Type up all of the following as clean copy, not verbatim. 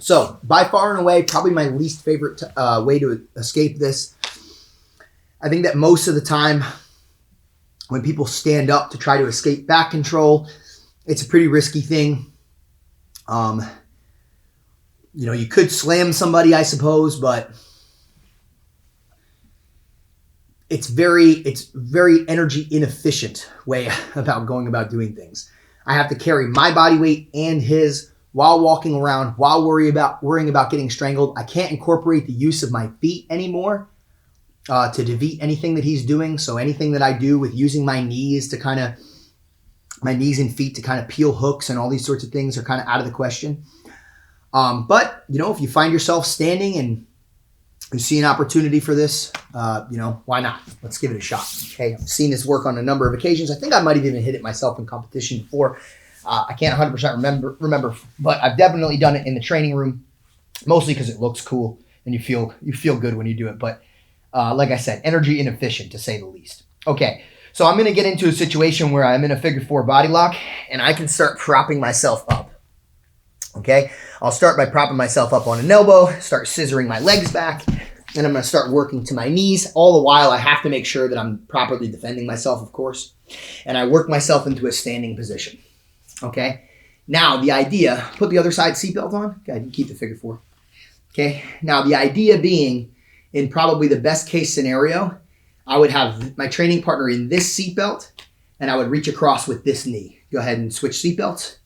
So by far and away, probably my least favorite way to escape this. I think that most of the time when people stand up to try to escape back control, it's a pretty risky thing. You could slam somebody, I suppose, but it's very energy inefficient way about going about doing things. I have to carry my body weight and his while walking around, while worrying about getting strangled. I can't incorporate the use of my feet anymore to defeat anything that he's doing. So anything that I do with using my knees and feet to kind of peel hooks and all these sorts of things are kind of out of the question. But if you find yourself standing and you see an opportunity for this, why not? Let's give it a shot. Okay, I've seen this work on a number of occasions. I think I might have even hit it myself in competition before. I can't 100% remember, but I've definitely done it in the training room, mostly because it looks cool and you feel good when you do it. But like I said, energy inefficient to say the least. Okay, so I'm going to get into a situation where I'm in a figure 4 body lock and I can start propping myself up. Okay, I'll start by propping myself up on an elbow, start scissoring my legs back, and I'm going to start working to my knees. All the while, I have to make sure that I'm properly defending myself, of course, and I work myself into a standing position. Okay, now the idea, put the other side seatbelt on. Okay, I can keep the figure 4. Okay, now the idea being, in probably the best case scenario, I would have my training partner in this seatbelt, and I would reach across with this knee. Go ahead and switch seatbelts.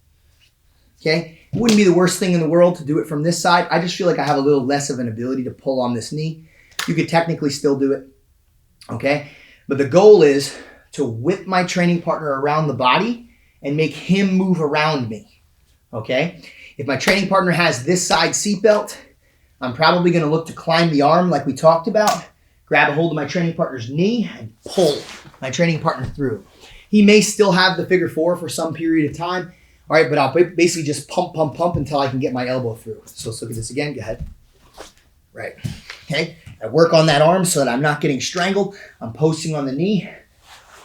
Okay, it wouldn't be the worst thing in the world to do it from this side. I just feel like I have a little less of an ability to pull on this knee. You could technically still do it, okay? But the goal is to whip my training partner around the body and make him move around me, okay? If my training partner has this side seatbelt, I'm probably gonna look to climb the arm like we talked about, grab a hold of my training partner's knee and pull my training partner through. He may still have the figure 4 for some period of time, all right, but I'll basically just pump until I can get my elbow through. So let's look at this again. Go ahead. Right. Okay. I work on that arm so that I'm not getting strangled. I'm posting on the knee.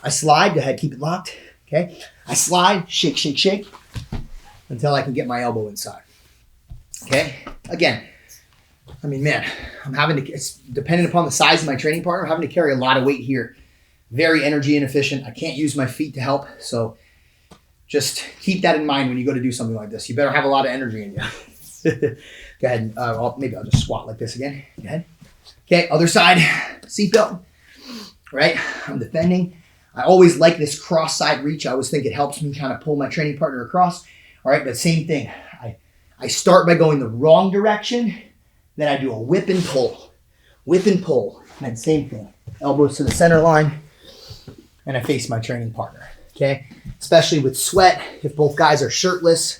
I slide. Go ahead. Keep it locked. Okay. I slide. Shake, shake, shake until I can get my elbow inside. Okay. Again, I mean, man, it's dependent upon the size of my training partner, I'm having to carry a lot of weight here. Very energy inefficient. I can't use my feet to help. So just keep that in mind when you go to do something like this. You better have a lot of energy in you. Go ahead. Maybe I'll just squat like this again. Go ahead. Okay, other side, seatbelt. Right, I'm defending. I always like this cross-side reach. I always think it helps me kind of pull my training partner across. All right, but same thing. I start by going the wrong direction. Then I do a whip and pull. Whip and pull. And then same thing. Elbows to the center line. And I face my training partner. Okay, especially with sweat, if both guys are shirtless,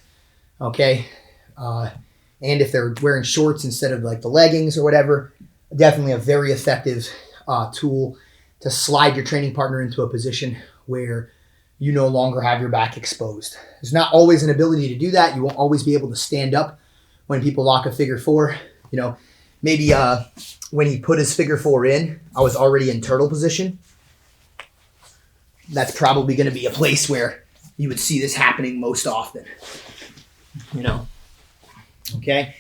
okay, and if they're wearing shorts instead of like the leggings or whatever, definitely a very effective tool to slide your training partner into a position where you no longer have your back exposed. There's not always an ability to do that. You won't always be able to stand up when people lock a figure 4. Maybe when he put his figure 4 in, I was already in turtle position. That's probably going to be a place where you would see this happening most often, okay?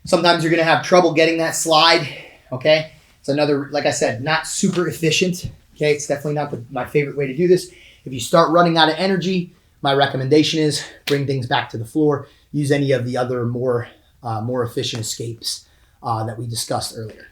Sometimes you're going to have trouble getting that slide, okay? It's another, like I said, not super efficient, okay? It's definitely not my favorite way to do this. If you start running out of energy, my recommendation is bring things back to the floor. Use any of the other more efficient escapes that we discussed earlier.